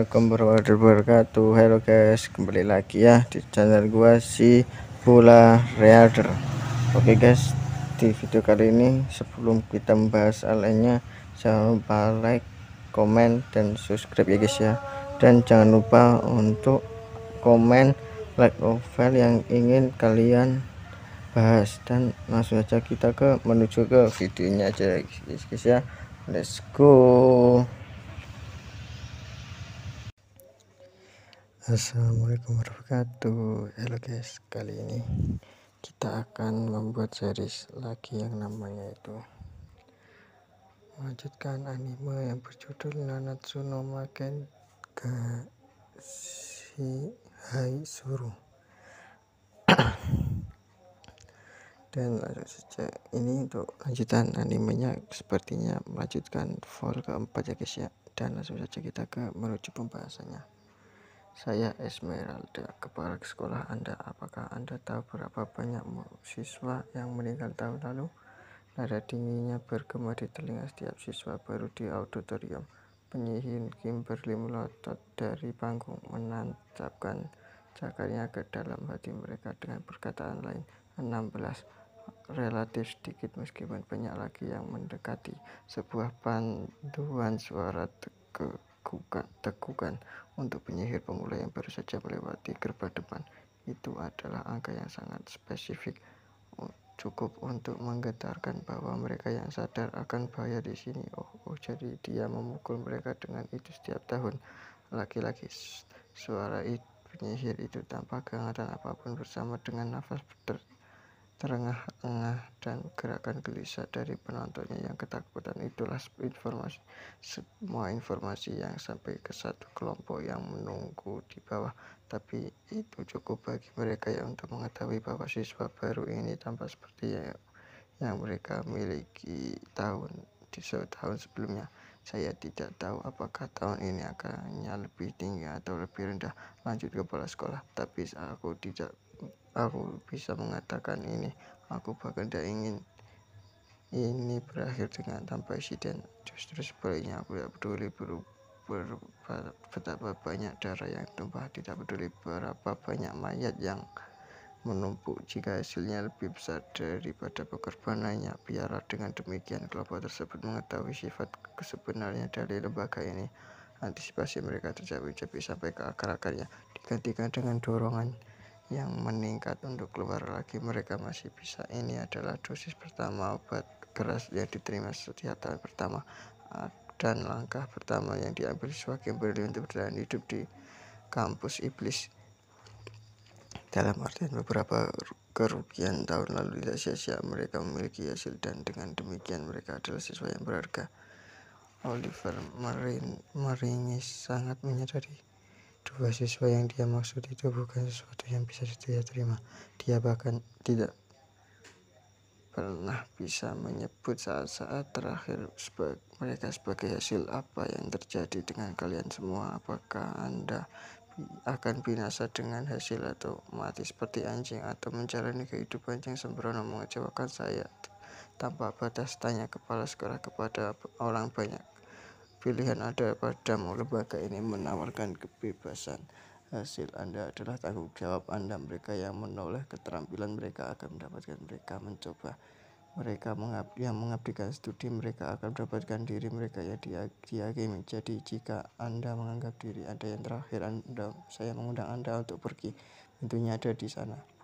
Assalamualaikum warahmatullahi wabarakatuh. Halo guys, kembali lagi ya di channel gua si Bola Reader. Oke guys, di video kali ini sebelum kita membahas hal lainnya, jangan lupa like, komen, dan subscribe ya guys ya. Dan jangan lupa untuk komen like novel yang ingin kalian bahas, dan langsung saja kita menuju ke videonya aja guys ya. Let's go. Assalamualaikum warahmatullahi wabarakatuh. Halo guys, kali ini kita akan membuat series lagi yang namanya itu melanjutkan anime yang berjudul Nanatsu no Maken ga Shihaisuru. Dan langsung saja, ini untuk lanjutan animenya, sepertinya melanjutkan vol keempat ya guys ya. Dan langsung saja kita menuju pembahasannya. Saya Esmeralda, kepala sekolah Anda. Apakah Anda tahu berapa banyak siswa yang meninggal tahun lalu? Nada dinginnya bergema di telinga setiap siswa baru di auditorium. Penyihir Kimberly melotot dari panggung, menancapkan cakarnya ke dalam hati mereka dengan perkataan lain. 16. Relatif sedikit meskipun banyak lagi yang mendekati. Sebuah panduan suara tegukan untuk penyihir pemula yang baru saja melewati gerbang depan. Itu adalah angka yang sangat spesifik, cukup untuk menggetarkan bahwa mereka yang sadar akan bahaya di sini. Jadi dia memukul mereka dengan itu setiap tahun. Laki-laki, suara penyihir itu tanpa kehangatan apapun, bersama dengan nafas terengah-engah dan gerakan gelisah dari penontonnya yang ketakutan. Itulah semua informasi yang sampai ke satu kelompok yang menunggu di bawah. Tapi itu cukup bagi mereka ya untuk mengetahui bahwa siswa baru ini tampak seperti yang mereka miliki tahun sebelumnya. Saya tidak tahu apakah tahun ini akannya lebih tinggi atau lebih rendah, lanjut kepala sekolah. Tapi aku bisa mengatakan ini. Aku bahkan tidak ingin ini berakhir dengan tanpa insiden. Justru sebaliknya, aku tidak peduli betapa banyak darah yang tumpah, tidak peduli berapa banyak mayat yang menumpuk. Jika hasilnya lebih besar daripada pengorbanannya, biarlah dengan demikian kelompok tersebut mengetahui sifat sebenarnya dari lembaga ini. Antisipasi mereka tercapek-capek sampai ke akar-akarnya, digantikan dengan dorongan yang meningkat untuk keluar lagi. Mereka masih bisa. Ini adalah dosis pertama obat keras yang diterima setiap tahun pertama, dan langkah pertama yang diambil siswa Kimberly untuk bertahan hidup di kampus iblis. Dalam artian beberapa kerugian tahun lalu tidak sia-sia, mereka memiliki hasil, dan dengan demikian mereka adalah siswa yang berharga. Oliver meringis, sangat menyadari dua siswa yang dia maksud itu bukan sesuatu yang bisa dia terima. Dia bahkan tidak pernah bisa menyebut saat-saat terakhir mereka sebagai hasil. Apa yang terjadi dengan kalian semua? Apakah Anda akan binasa dengan hasil, atau mati seperti anjing, atau menjalani kehidupan yang sembrono mengecewakan? Saya tanpa batas tanya kepala sekolah kepada orang banyak. Pilihan ada padamu. Lembaga ini menawarkan kebebasan. Hasil Anda adalah tanggung jawab Anda. Mereka yang menoleh keterampilan mereka akan mendapatkan. Mereka mencoba, mereka yang mengabdikan studi, mereka akan mendapatkan diri mereka yang dihakimi. Jadi jika Anda menganggap diri Anda yang terakhir, saya mengundang Anda untuk pergi. Pintunya ada di sana.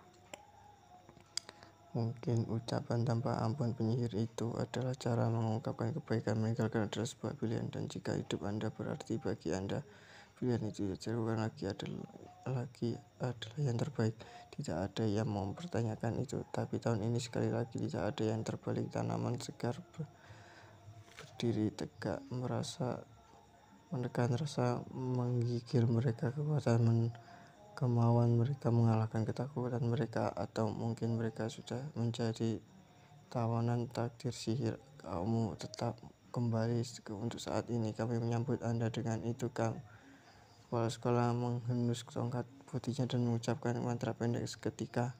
Mungkin ucapan tanpa ampun penyihir itu adalah cara mengungkapkan kebaikan. Meninggalkan adalah sebuah pilihan, dan jika hidup Anda berarti bagi Anda, pilihan itu dilakukan lagi adalah yang terbaik. Tidak ada yang mempertanyakan itu. Tapi tahun ini sekali lagi tidak ada yang terbalik. Tanaman segar berdiri tegak, menekan rasa menggigil mereka, kemauan mereka mengalahkan ketakutan mereka, atau mungkin mereka sudah menjadi tawanan takdir sihir. Kamu tetap kembali untuk saat ini. Kami menyambut Anda dengan itu. Kepala sekolah menghenus tongkat putihnya dan mengucapkan mantra pendek. Seketika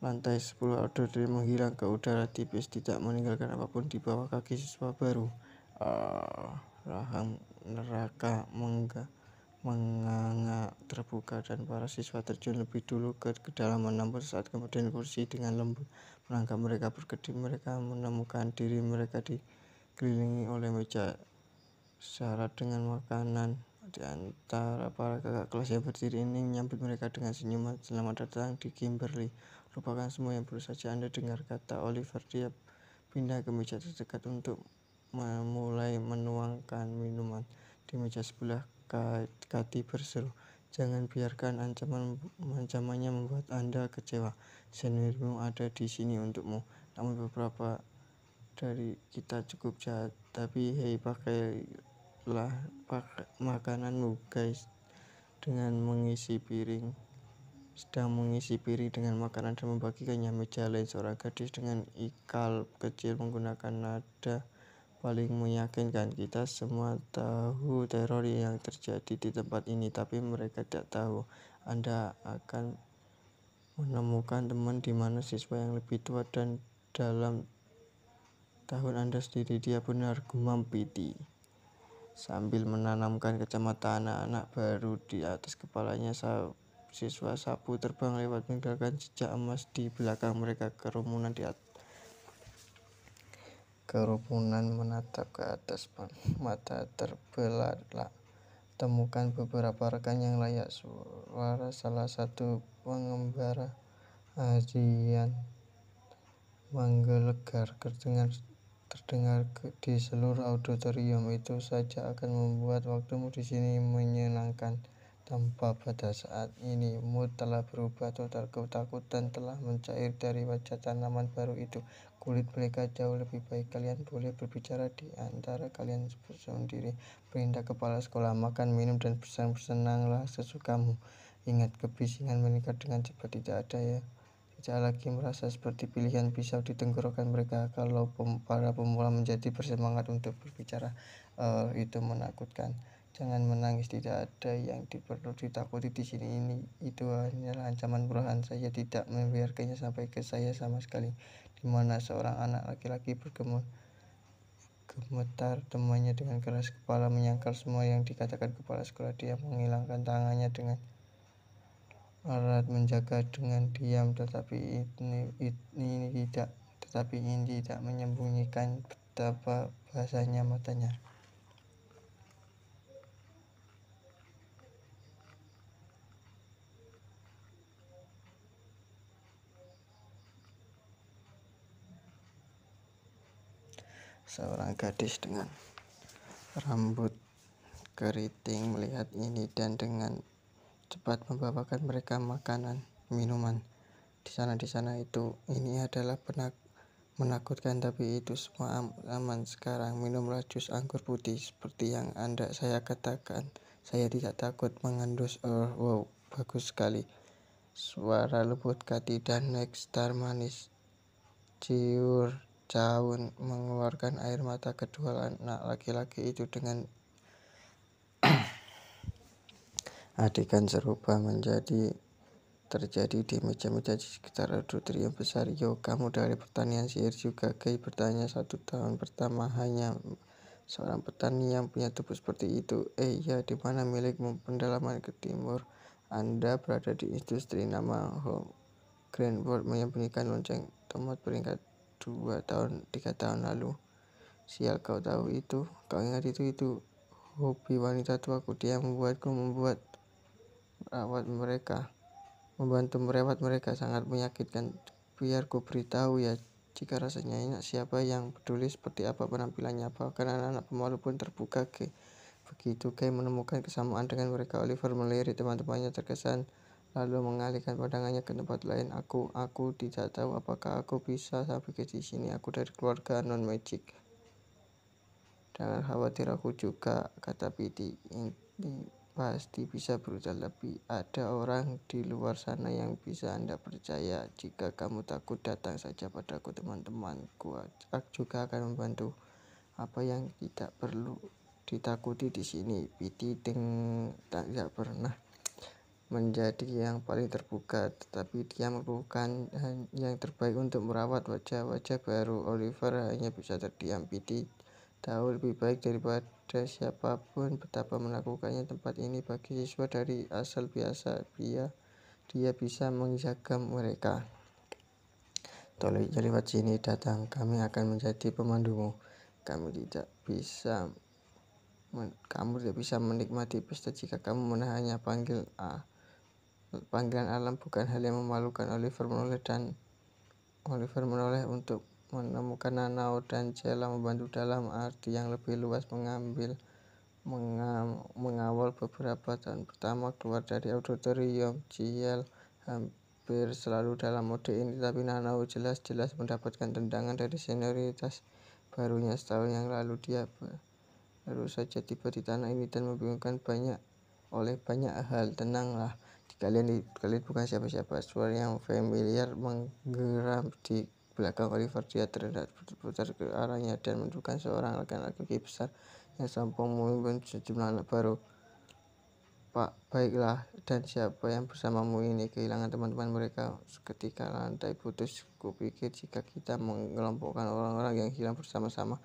lantai 10 auditorium menghilang ke udara tipis, tidak meninggalkan apapun di bawah kaki siswa baru. Rahang neraka menganga terbuka dan para siswa terjun lebih dulu ke kedalaman. Namun saat kemudian kursi dengan lembut menangkap mereka berkedip, mereka menemukan diri mereka dikelilingi oleh meja syarat dengan makanan. Di antara para kakak kelas yang berdiri ini menyambut mereka dengan senyuman. Selamat datang di Kimberly. Lupakan semua yang baru saja Anda dengar, kata Oliver. Dia pindah ke meja terdekat untuk memulai menuangkan minuman. Di meja sebelah, Kati berseru, jangan biarkan ancamannya membuat Anda kecewa. Seniormu ada di sini untukmu. Namun beberapa dari kita cukup jahat. Tapi hei, pakailah makananmu, guys. Sedang mengisi piring dengan makanan dan membagikannya. Meja lain, seorang gadis dengan ikal kecil menggunakan nada paling meyakinkan, kita semua tahu teror yang terjadi di tempat ini, tapi mereka tidak tahu Anda akan menemukan teman di mana siswa yang lebih tua dan dalam tahun Anda sendiri. Dia benar, gumam Piti sambil menanamkan kacamata anak-anak baru di atas kepalanya. Siswa sapu terbang lewat meninggalkan jejak emas di belakang mereka. Kerumunan menatap ke atas, mata terbelalak. Temukan beberapa rekan yang layak. Suara salah satu pengembara Ajian menggelegar terdengar di seluruh auditorium. Itu saja akan membuat waktumu di sini menyenangkan tanpa batas. Saat ini mood telah berubah total. Ketakutan telah mencair dari wajah tanaman baru itu. Kulit mereka jauh lebih baik. Kalian boleh berbicara di antara kalian sendiri. Perintah kepala sekolah, makan, minum, dan bersenang-senanglah sesukamu. Ingat, kebisingan meningkat dengan cepat. Tidak lagi merasa seperti pilihan pisau di tenggorokan mereka. Kalau para pemula menjadi bersemangat untuk berbicara, itu menakutkan. Jangan menangis, tidak ada yang perlu ditakuti di sini. Itu hanyalah ancaman perlahan. Saya tidak membiarkannya sampai ke saya sama sekali. Di mana seorang anak laki-laki gemetar, temannya dengan keras. Kepala menyangkal semua yang dikatakan kepala sekolah. Dia menghilangkan tangannya dengan erat, menjaga dengan diam, tetapi ini tidak menyembunyikan betapa basahnya matanya. Seorang gadis dengan rambut keriting melihat ini dan dengan cepat membawakan mereka makanan, minuman. Di sana itu, ini adalah menakutkan, tapi itu semua aman sekarang. Minumlah jus anggur putih seperti yang saya katakan. Saya tidak takut mengendus. Wow, bagus sekali. Suara lembut Kati dan Nextar manis. Ciur Caun mengeluarkan air mata. Kedua anak laki-laki itu dengan adegan serupa terjadi di meja-meja di sekitar auditorium besar. Yo, kamu dari pertanian sihir juga? Kay bertanya. 1 tahun pertama hanya seorang petani yang punya tubuh seperti itu. Ya, di mana milikmu? Pendalaman ke timur. Anda berada di industri nama Home Greenwood menyembunyikan lonceng tomat peringkat 3 tahun lalu. Sial, kau tahu itu? Kau ingat itu hobi wanita tuaku. Dia membuatku membantu merawat mereka. Sangat menyakitkan. Biar ku beritahu ya, jika rasanya enak. Siapa yang peduli seperti apa penampilannya? Bahkan anak-anak pemalu pun terbuka. Begitu Kay menemukan kesamaan dengan mereka, Oliver melirik teman-temannya terkesan, lalu mengalihkan pandangannya ke tempat lain. Aku tidak tahu apakah aku bisa sampai ke sini. Aku dari keluarga non-magic. Jangan khawatir, aku juga, kata Piti. Ini pasti bisa berusaha lebih. Ada orang di luar sana yang bisa Anda percaya. Jika kamu takut, datang saja padaku, teman-temanku. Aku juga akan membantu. Apa yang tidak perlu ditakuti di sini? Piti tidak pernah menjadi yang paling terbuka, tetapi dia melakukan yang terbaik untuk merawat wajah-wajah baru. Oliver hanya bisa terdiam. Piti tahu lebih baik daripada siapapun betapa menakutkannya tempat ini bagi siswa dari asal biasa. Dia bisa menjaga mereka. Tolong lewat sini datang, kami akan menjadi pemandumu. Kamu tidak bisa menikmati pesta jika kamu menahannya. Panggilan alam bukan hal yang memalukan. Oliver menoleh untuk menemukan Nanao, dan Cella membantu dalam arti yang lebih luas. Mengawal beberapa tahun pertama keluar dari auditorium, Ciel hampir selalu dalam mode ini, tapi Nanao jelas-jelas mendapatkan tendangan dari senioritas barunya. Setahun yang lalu dia baru saja tiba di tanah ini dan membingungkan oleh banyak hal. Tenanglah, kalian bukan siapa-siapa. Suara yang familiar menggeram di belakang Oliver. Dia terhendak berputar ke arahnya dan menunjukkan seorang laki-laki besar yang sombong memimpin sejumlah anak baru. Pak, baiklah, dan siapa yang bersamamu ini? Kehilangan teman-teman mereka ketika lantai putus. Kupikir jika kita mengelompokkan orang-orang yang hilang bersama-sama,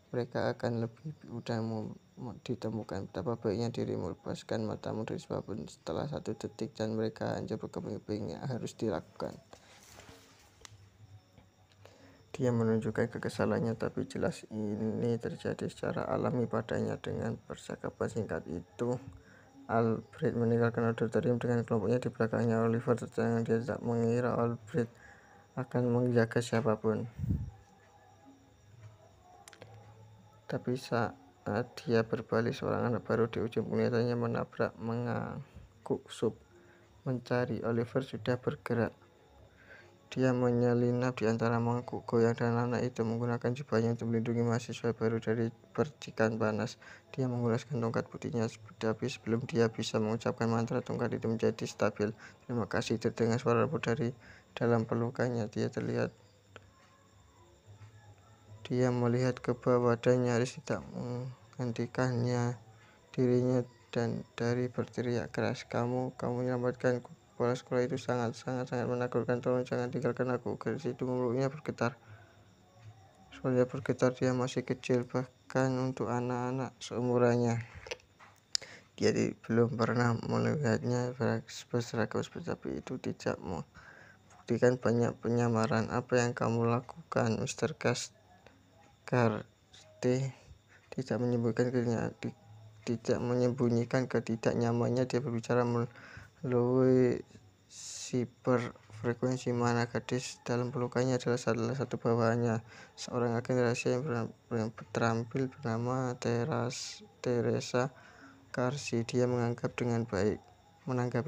mereka akan lebih mudah ditemukan. Betapa baiknya dirimu, lepaskan matamu dari siapapun. Setelah 1 detik dan mereka hancur berkeping-keping, harus dilakukan. Dia menunjukkan kekesalannya, tapi jelas ini terjadi secara alami padanya. Dengan percakapan singkat itu, Alfred meninggalkan auditorium dengan kelompoknya di belakangnya. Oliver tercengang. Dia tak mengira Alfred akan menjaga siapapun. Tapi saat dia berbalik, seorang anak baru di ujung penglihatannya menabrak mangkuk sup. Mencari Oliver sudah bergerak. Dia menyelinap di antara mangkuk goyang, dan anak itu menggunakan jubahnya untuk melindungi mahasiswa baru dari percikan panas. Dia menggoreskan tongkat putihnya, tapi sebelum dia bisa mengucapkan mantra, tongkat itu menjadi stabil. Terima kasih, terdengar suara lembut dari dalam pelukannya. Dia melihat ke bawah dan nyaris tidak menghentikannya dirinya dan dari berteriak keras, Kamu menyelamatkanku. Kepala sekolah itu sangat menakutkan. Tolong jangan tinggalkan aku. Garis itu mulutnya bergetar. Suaranya bergetar. Dia masih kecil, bahkan untuk anak-anak seumurannya. Dia belum pernah melihatnya berseragam seperti itu. Tidak membuktikan banyak penyamaran. Apa yang kamu lakukan, Mr. Carte? Tidak menyembunyikan ketidaknyamannya. Dia berbicara melalui siper frekuensi mana. Gadis dalam pelukannya adalah salah satu bawahannya, seorang agen rahasia yang terampil bernama Teresa Karsi. Dia menanggapi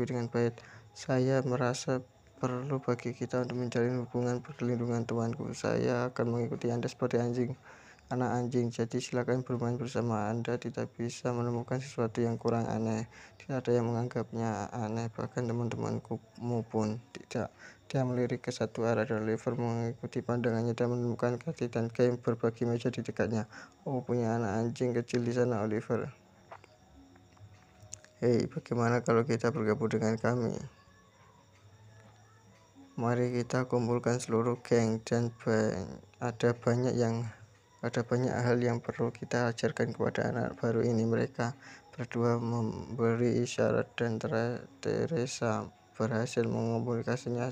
dengan baik. Saya merasa perlu bagi kita untuk menjalin hubungan perlindungan, tuanku. Saya akan mengikuti Anda seperti anak anjing, jadi silakan bermain bersama. Anda tidak bisa menemukan sesuatu yang kurang aneh. Tidak ada yang menganggapnya aneh, bahkan teman-temanku pun tidak. Dia melirik ke satu arah dan Oliver mengikuti pandangannya dan menemukan Kathy dan Kay berbagi meja di dekatnya. Oh, punya anak anjing kecil di sana, Oliver. Hei, bagaimana kalau kita bergabung dengan kami? Mari kita kumpulkan seluruh geng, dan ada banyak hal yang perlu kita ajarkan kepada anak baru ini. Mereka berdua memberi isyarat dan Teresa berhasil mengomunikasinya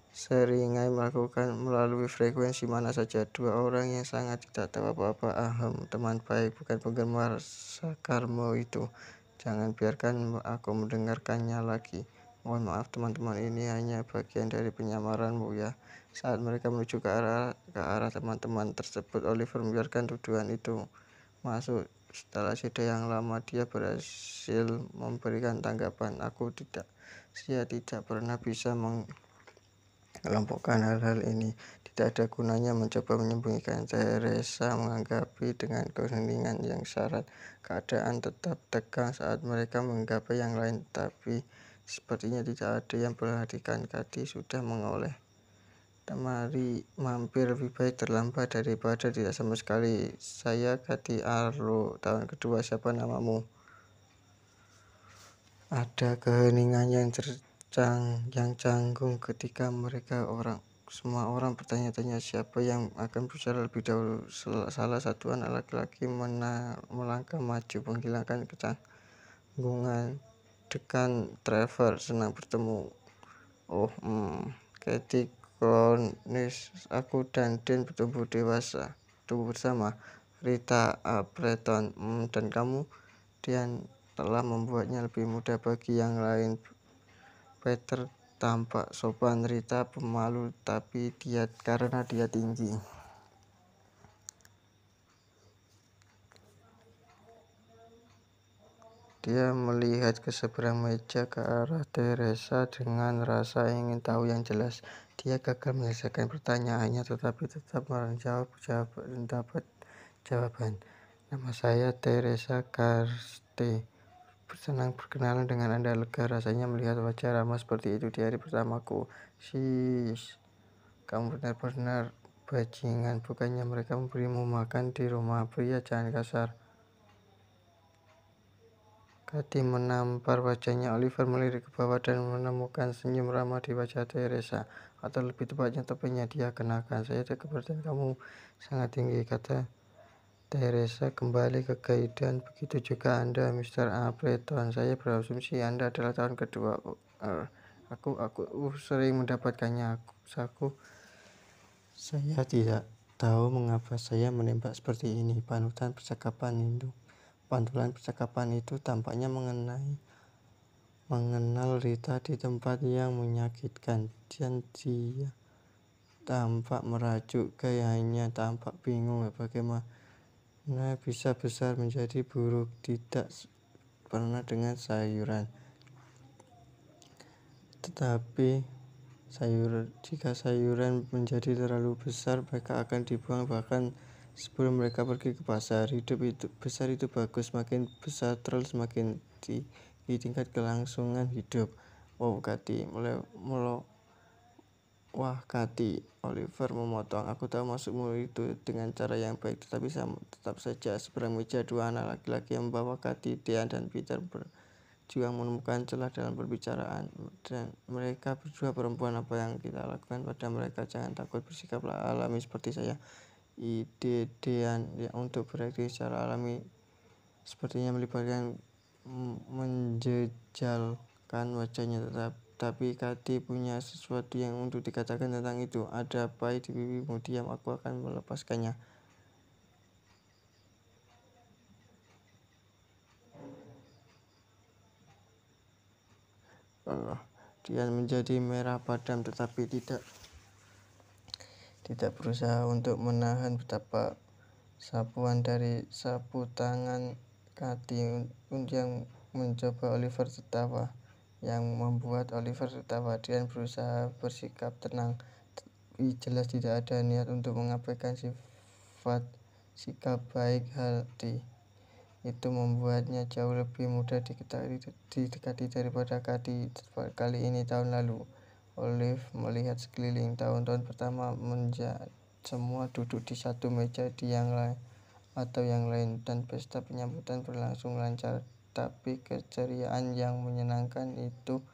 seringai melakukan melalui frekuensi mana saja. 2 orang yang sangat tidak tahu apa-apa. Teman baik, bukan penggemar sakarmu itu. Jangan biarkan aku mendengarkannya lagi. Mohon maaf teman-teman, ini hanya bagian dari penyamaranmu ya. Saat mereka menuju ke arah teman-teman tersebut, Oliver membiarkan tuduhan itu masuk. Setelah jeda yang lama, dia berhasil memberikan tanggapan. Saya tidak pernah bisa mengelompokkan hal-hal ini. Tidak ada gunanya mencoba menyembunyikan. Teresa menanggapi dengan keheningan yang syarat. Keadaan tetap tegang saat mereka menggapai yang lain, tapi sepertinya tidak ada yang perhatikan. Kathy sudah mengoleh. Mari mampir, lebih baik terlambat daripada tidak sama sekali. Saya Kathy Arlo, tahun kedua. Siapa namamu? Ada keheningan yang canggung ketika Semua orang bertanya-tanya siapa yang akan bicara lebih dahulu. Salah satu anak laki-laki melangkah maju menghilangkan kecanggungan. Dekan Trevor, senang bertemu. Oh, Katie Kronis, aku dan Dan bertumbuh dewasa. Tumbuh bersama. Rita Appleton, dan kamu, Dian, telah membuatnya lebih mudah bagi yang lain. Peter tampak sopan. Rita pemalu tapi karena dia tinggi. Dia melihat ke seberang meja ke arah Teresa dengan rasa ingin tahu yang jelas. Dia gagal menyelesaikan pertanyaannya tetapi tetap menjawab dan dapat jawaban. Nama saya Teresa Karste. Senang berkenalan dengan Anda. Lega rasanya melihat wajah ramah seperti itu di hari pertamaku. Sis, kamu benar-benar bajingan. Bukannya mereka memberimu makan di rumah pria, jangan kasar. Katie menampar wajahnya. Oliver melirik ke bawah dan menemukan senyum ramah di wajah Teresa. Atau lebih tepatnya topengnya dia kenakan. Saya tidak keberatan kamu sangat tinggi, kata Teresa kembali ke kaidan. Begitu juga Anda, Mr. Appleton. Saya berasumsi Anda adalah tahun kedua. Aku sering mendapatkannya. Saya tidak tahu mengapa saya menembak seperti ini. Pantulan percakapan itu tampaknya mengenal Rita di tempat yang menyakitkan, dan dia tampak merajuk. Gayanya tampak bingung. Bagaimana bisa besar menjadi buruk? Tidak pernah dengan sayuran. Tetapi jika sayuran menjadi terlalu besar, mereka akan dibuang bahkan sebelum mereka pergi ke pasar. Hidup besar itu bagus. Semakin besar terus semakin tinggi tingkat kelangsungan hidup. Wah, Katie, Oliver memotong. Aku tahu maksudmu itu dengan cara yang baik, tetapi tetap saja seberang meja dua anak laki-laki yang membawa Katie, Dian, dan Peter berjuang menemukan celah dalam perbicaraan. Dan mereka berdua perempuan, apa yang kita lakukan pada mereka? Jangan takut, bersikaplah alami seperti saya. Ide Dian untuk bereaksi secara alami sepertinya melibatkan menjejalkan wajahnya, tapi Katie punya sesuatu yang untuk dikatakan tentang itu. Ada pai di pipimu. Diam, aku akan melepaskannya. Dian menjadi merah padam tetapi tidak berusaha untuk menahan betapa sapuan dari sapu tangan Katie yang mencoba Oliver tertawa. Yang membuat Oliver tertawa. Dian berusaha bersikap tenang, tapi jelas tidak ada niat untuk mengabaikan sikap baik hati. Itu membuatnya jauh lebih mudah didekati daripada Katie kali ini. Tahun lalu, Olive melihat sekeliling. Tahun-tahun pertama semua duduk di satu meja di yang lain, dan pesta penyambutan berlangsung lancar. Tapi keceriaan yang menyenangkan itu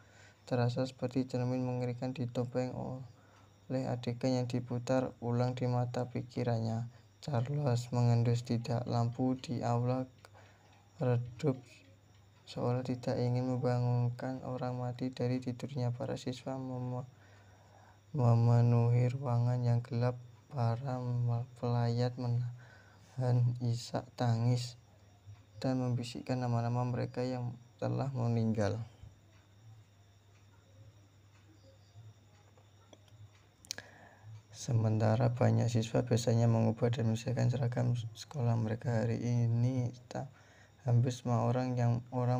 terasa seperti cermin mengerikan ditopeng oleh adegan yang diputar ulang di mata pikirannya. Charles mengendus. Tidak, lampu di aula redup seolah tidak ingin membangunkan orang mati dari tidurnya. Para siswa memenuhi ruangan yang gelap. Para pelayat menahan isak tangis dan membisikkan nama-nama mereka yang telah meninggal. Sementara banyak siswa biasanya mengubah dan menyesuaikan seragam sekolah mereka, hari ini hampir semua orang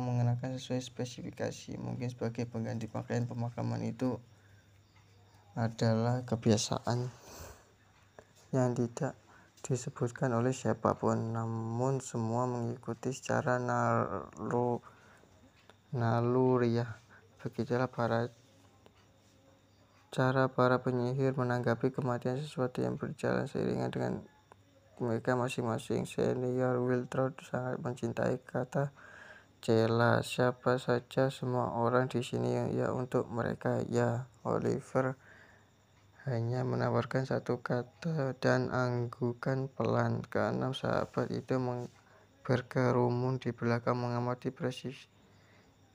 mengenakan sesuai spesifikasi. Mungkin sebagai pengganti pakaian pemakaman. Itu adalah kebiasaan yang tidak disebutkan oleh siapapun, namun semua mengikuti secara naluriah. Begitulah cara para penyihir menanggapi kematian, sesuatu yang berjalan seiringan dengan mereka masing-masing. Senior Wiltrout sangat mencintai kata Cela. Siapa saja, semua orang di sini ya untuk mereka. Ya, Oliver hanya menawarkan satu kata dan anggukan pelan. Keenam sahabat itu berkerumun di belakang mengamati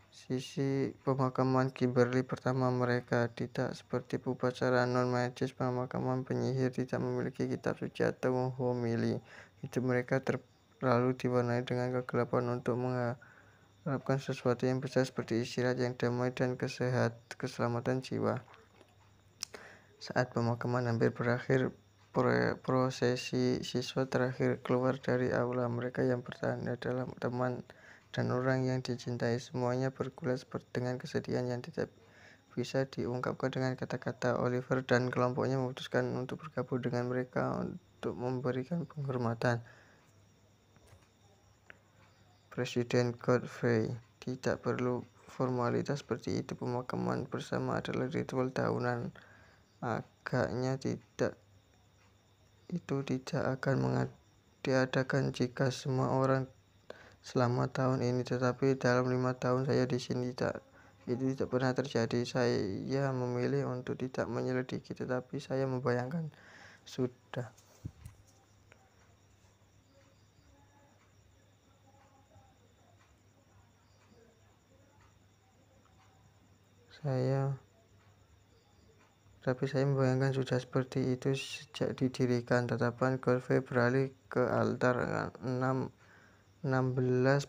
sisi pemakaman Kimberly pertama. Mereka tidak seperti upacara non-magis pemakaman penyihir, tidak memiliki kitab suci atau homili. Hidup mereka terlalu diwarnai dengan kegelapan untuk mengharapkan sesuatu yang besar seperti istirahat yang damai dan keselamatan jiwa. Saat pemakaman hampir berakhir, prosesi siswa terakhir keluar dari aula. Mereka yang bertahan adalah teman dan orang yang dicintai. Semuanya bergulat dengan kesedihan yang tidak bisa diungkapkan dengan kata-kata. Oliver dan kelompoknya memutuskan untuk bergabung dengan mereka untuk memberikan penghormatan. Presiden Godfrey, tidak perlu formalitas seperti itu. Pemakaman bersama adalah ritual tahunan. Agaknya itu tidak akan diadakan jika semua orang selama tahun ini, tetapi dalam 5 tahun saya di sini itu tidak pernah terjadi. Saya memilih untuk tidak menyelidiki, tetapi saya membayangkan sudah. Saya membayangkan sudah seperti itu sejak didirikan. Tatapan Godfrey beralih ke altar. 16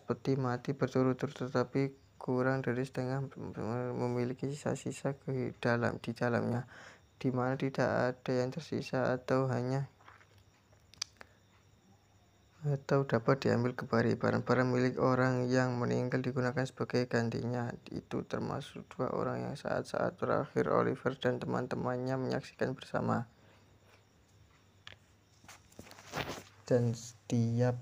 peti mati berturut-turut, tetapi kurang dari setengah memiliki sisa-sisa di dalamnya, di mana tidak ada yang tersisa atau dapat diambil kembali. Barang-barang milik orang yang meninggal digunakan sebagai gantinya. Itu termasuk 2 orang yang saat-saat terakhir Oliver dan teman-temannya menyaksikan bersama. Dan setiap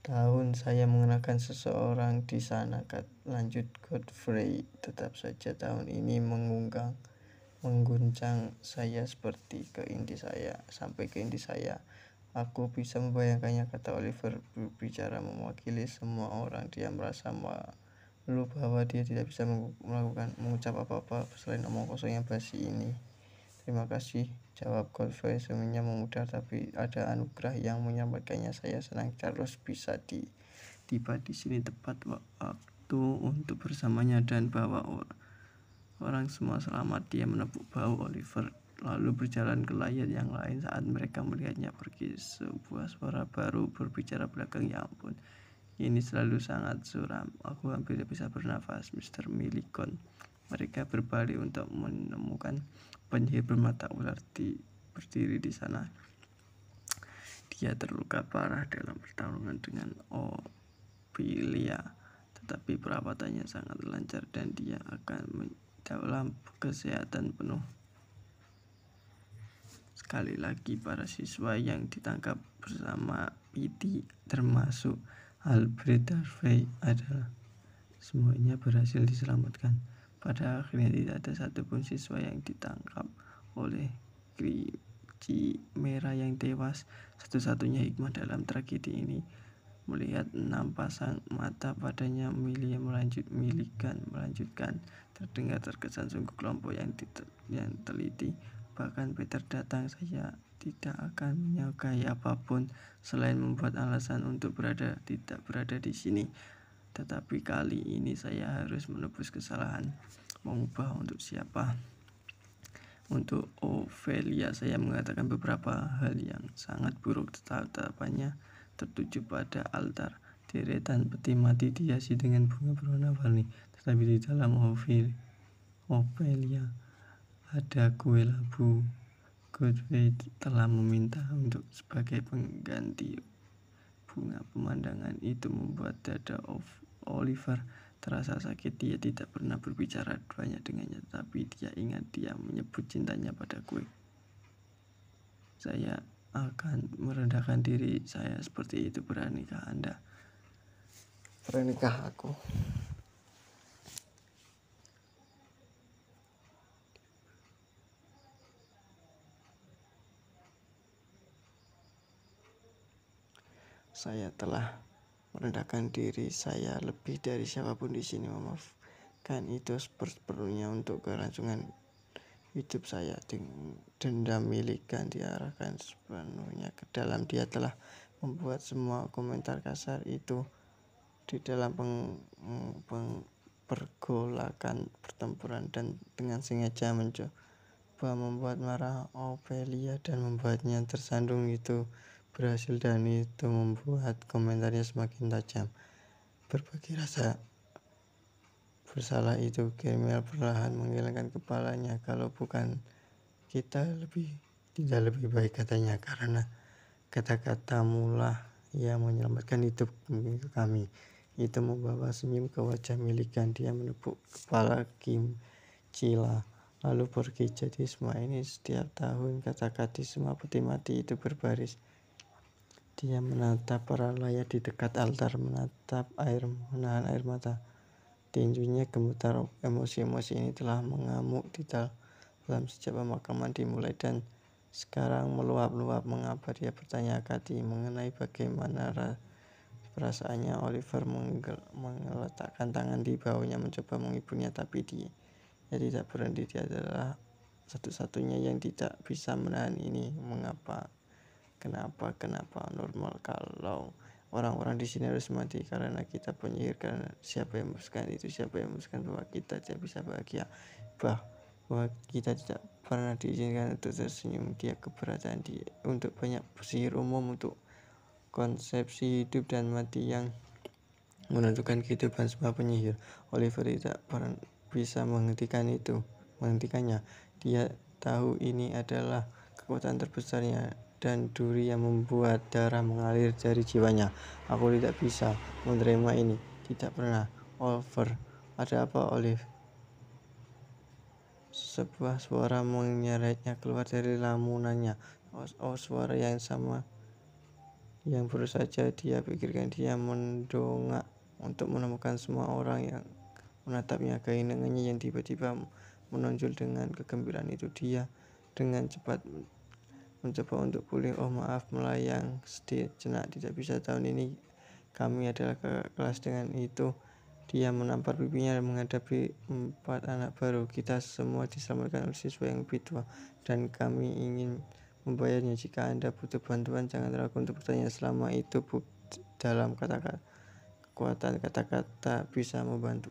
tahun saya mengenalkan seseorang di sana, lanjut Godfrey. Tetap saja tahun ini mengguncang saya sampai ke inti saya. Aku bisa membayangkannya, kata Oliver berbicara mewakili semua orang. Dia merasa malu bahwa dia tidak bisa mengucap apa-apa selain omong kosong yang basi ini. Terima kasih, jawab Godfrey senyumnya memudar, tapi ada anugerah yang menyelamatkannya. Saya senang Charles bisa tiba di sini tepat waktu untuk bersamanya dan bawa orang semua selamat. Dia menepuk bahu Oliver lalu berjalan ke layar yang lain. Saat mereka melihatnya pergi, sebuah suara baru berbicara belakang. Ya ampun, ini selalu sangat suram. Aku hampir bisa bernafas, Mr. Milligan. Mereka berbalik untuk menemukan penyihir bermata ular berdiri di sana. Dia terluka parah dalam pertarungan dengan Ophelia, tetapi perawatannya sangat lancar dan dia akan dalam kesehatan penuh. Sekali lagi, para siswa yang ditangkap bersama P.T. termasuk Albert Harvey semuanya berhasil diselamatkan. Pada akhirnya tidak ada satupun siswa yang ditangkap oleh Chimera yang tewas. Satu-satunya hikmah dalam tragedi ini melihat 6 pasang mata padanya. Melanjutkan. Terdengar terkesan sungguh kelompok yang teliti. Bahkan Peter datang. Saya tidak akan menyukai apapun selain membuat alasan untuk tidak berada di sini. Tetapi kali ini saya harus menebus kesalahan. Mengubah untuk siapa? Untuk Ophelia, saya mengatakan beberapa hal yang sangat buruk. Tatapannya tertuju pada altar. Deretan peti mati dihiasi dengan bunga berwarna-warni, tetapi di dalam Ophelia ada kue labu. Godfrey telah meminta untuk sebagai pengganti bunga. Pemandangan itu membuat dada Oliver terasa sakit. Dia tidak pernah berbicara banyak dengannya, tetapi dia ingat dia menyebut cintanya pada kue. Saya akan merendahkan diri saya seperti itu. Beranikah Anda? Beranikah aku? Saya telah merendahkan diri saya lebih dari siapapun di sini. Memaafkan itu seperlunya untuk kelangsungan hidup saya. Dendam milikan diarahkan sepenuhnya ke dalam. Dia telah membuat semua komentar kasar itu di dalam pergolakan pertempuran, dan dengan sengaja mencoba membuat marah Ophelia dan membuatnya tersandung. Itu berhasil, dan itu membuat komentarnya semakin tajam. Berbagai rasa bersalah itu Gmail perlahan menggelengkan kepalanya. Kalau bukan kita tidak lebih baik, katanya, karena kata-katamu lah yang menyelamatkan hidup kami. Itu membawa senyum ke wajah Milikan. Dia menepuk kepala Kim Cila lalu pergi. Jadi semua ini setiap tahun, kata-kata semua peti mati itu berbaris. Dia menatap para layar di dekat altar, menahan air mata. Tinjunya gemetar. Emosi-emosi ini telah mengamuk di dalam sejak pemakaman dimulai, dan sekarang meluap-luap. Mengapa, dia bertanya Kathy mengenai bagaimana perasaannya. Oliver meletakkan tangan di bahunya, mencoba menghiburnya, tapi dia tidak berhenti. Dia adalah satu-satunya yang tidak bisa menahan ini. Mengapa? Kenapa normal kalau orang-orang di sini harus mati karena kita penyihir? Karena siapa yang memutuskan itu? Siapa yang memutuskan bahwa kita tidak bisa bahagia, bahwa kita tidak pernah diizinkan untuk tersenyum? Dia keberatan untuk banyak sihir umum, untuk konsepsi hidup dan mati yang menentukan kehidupan semua penyihir. Oliver tidak pernah bisa menghentikannya. Dia tahu ini adalah kekuatan terbesarnya dan duri yang membuat darah mengalir dari jiwanya. Aku tidak bisa menerima ini, tidak pernah. Oliver, ada apa, Olive? Sebuah suara menyeretnya keluar dari lamunannya. Oh, suara yang sama yang baru saja dia pikirkan. Dia mendongak untuk menemukan semua orang yang menatapnya. Keheningannya yang tiba-tiba menonjol dengan kegembiraan itu. Dia dengan cepat mencoba untuk pulih. Oh, maaf, melayang sejenak. Tidak bisa, tahun ini kami adalah kelas. Dengan itu dia menampar pipinya dan menghadapi 4 anak baru. Kita semua diselamatkan oleh siswa yang lebih tua, dan kami ingin membayarnya. Jika Anda butuh bantuan, jangan ragu untuk bertanya. Selama itu dalam kata-kata, kekuatan kata-kata bisa membantu.